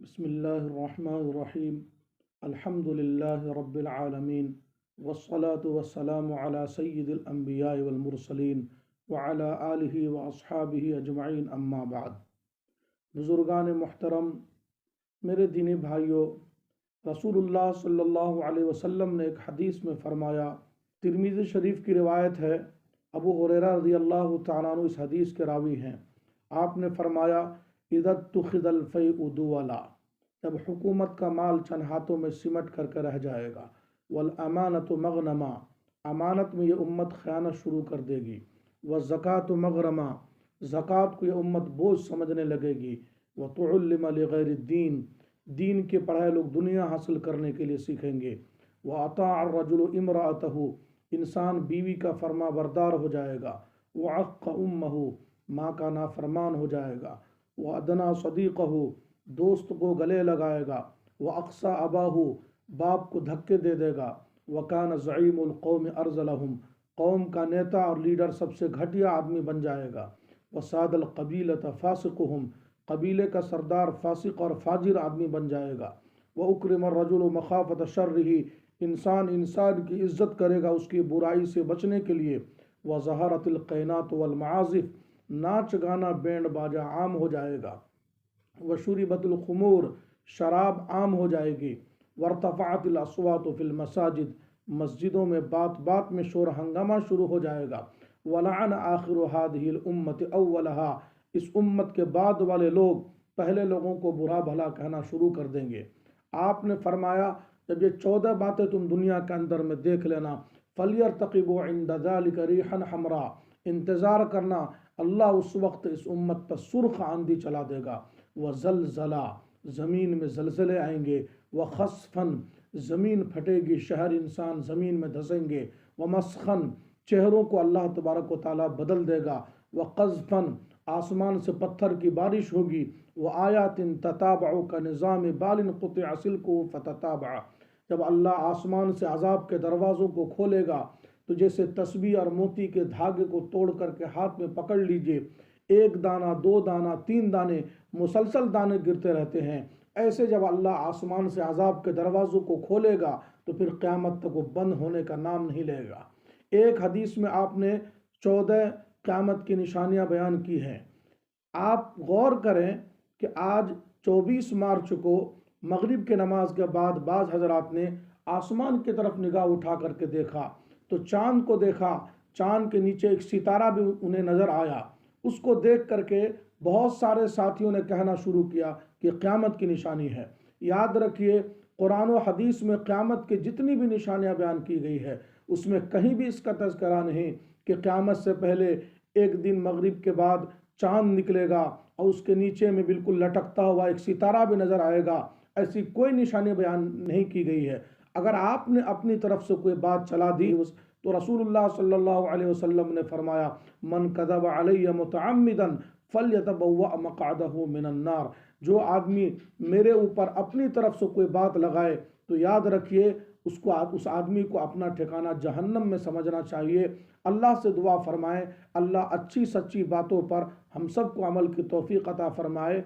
بسم اللہ الرحمن الرحیم الحمد للہ رب العالمین والصلاة والسلام علی سید الانبیاء والمرسلین وعلی آلہ واصحابہ اجمعین اما بعد۔ بزرگان محترم، میرے دینی بھائیوں، رسول اللہ صلی اللہ علیہ وسلم نے ایک حدیث میں فرمایا، ترمذی شریف کی روایت ہے، ابو ہریرہ رضی اللہ تعالیٰ عنہ اس حدیث کے راوی ہیں۔ آپ نے فرمایا، اذا اتخذ الفیء دولا، جب حکومت کا مال چند ہاتھوں میں سمٹ کر کے رہ جائے گا، والامانۃ مغنما، امانت میں یہ امت خیانت شروع کر دے گی، والزکوٰۃ مغرما، زکوٰۃ کو یہ امت بوجھ سمجھنے لگے گی، وتعلم لغیر الدین، دین کے پڑھائے لوگ دنیا حاصل کرنے کے لیے سیکھیں گے، واطاع الرجل امرأتہ، انسان بیوی کا فرما بردار ہو جائے گا، وعق امہ، ماں کا نافرمان ہو جائے گا، وادنا صدیقہ، دوست کو گلے لگائے گا، واقصی اباہ، باپ کو دھکے دے دے گا، وکان زعیم القوم ارذلہم، قوم کا نیتا اور لیڈر سب سے گھٹیا آدمی بن جائے گا، وساد القبیلۃ فاسقہم، قبیلے کا سردار فاسق اور فاجر آدمی بن جائے گا، واکرم الرجل مخافۃ شرہ، انسان کی عزت کرے گا اس کی برائی سے بچنے کے لیے، وظہرت القینات والمعازف، ناچ گانا بینڈ باجا عام ہو جائے گا، وشربت الخمور، شراب عام ہو جائے گی، وارتفعت الاصوات فی المساجد، مسجدوں میں بات بات میں شور ہنگامہ شروع ہو جائے گا، ولعن آخر هذه الامت اولها، اس امت کے بعد والے لوگ پہلے لوگوں کو برا بھلا کہنا شروع کر دیں گے۔ آپ نے فرمایا، جب یہ 14 باتیں تم دنیا کے اندر میں دیکھ لینا، فَلْيَرْتَقِبُوا عِنْدَ ذَلِكَ رِيحًا حَمْرًا، انتظار کرنا، اللہ اس وقت اس امت پر سرخ آندھی چلا دے گا، وَزَلْزَلَا، زمین میں زلزلے آئیں گے، وَخَسْفًا، زمین پھٹے گی، شہر انسان زمین میں دھسیں گے، وَمَسْخًا، چہروں کو اللہ تبارک و تعالیٰ بدل دے گا، وَقَذْفًا، آسمان سے پتھر کی بارش ہوگی، وَآيَاتٍ تَتَابَعُ كَنِظَامِ بَالٍ قُطِعَ سِلْكُهُ فَتَتَابَعَ، جب اللہ آسمان سے عذاب کے دروازوں کو کھولے گا تو جیسے تسبیح اور موتی کے دھاگے کو توڑ کر کے ہاتھ میں پکڑ لیجئے، ایک دانہ، دو دانہ، تین دانے، مسلسل دانے گرتے رہتے ہیں، ایسے جب اللہ آسمان سے عذاب کے دروازوں کو کھولے گا تو پھر قیامت تک وہ بند ہونے کا نام نہیں لے گا۔ ایک حدیث میں آپ نے 14 قیامت کی نشانیاں بیان کی ہیں۔ آپ غور کریں کہ آج 24 مارچ کو مغرب کے نماز کے بعد بعض حضرات نے آسمان کی طرف نگاہ اٹھا کر کے دیکھا تو چاند کو دیکھا، چاند کے نیچے ایک ستارہ بھی انہیں نظر آیا، اس کو دیکھ کر کے بہت سارے ساتھیوں نے کہنا شروع کیا کہ قیامت کی نشانی ہے۔ یاد رکھیے، قرآن و حدیث میں قیامت کی جتنی بھی نشانیاں بیان کی گئی ہے اس میں کہیں بھی اس کا تذکرہ نہیں کہ قیامت سے پہلے ایک دن مغرب کے بعد چاند نکلے گا اور اس کے نیچے میں بالکل لٹکتا ہوا ایک ستارہ بھی نظر آئے گا، ایسی کوئی نشانی بیان نہیں کی گئی ہے۔ اگر آپ نے اپنی طرف سے کوئی بات چلا دی تو رسول اللہ صلی اللہ علیہ وسلم نے فرمایا، من کذب علی متعمدا فلیتبوأ مقعدہ من النار، جو آدمی میرے اوپر اپنی طرف سے کوئی بات لگائے تو یاد رکھیے اس آدمی کو اپنا ٹھکانہ جہنم میں سمجھنا چاہیے۔ اللہ سے دعا فرمائیں اللہ اچھی سچی باتوں پر ہم سب کو عمل کی توفیق عطا فرمائے۔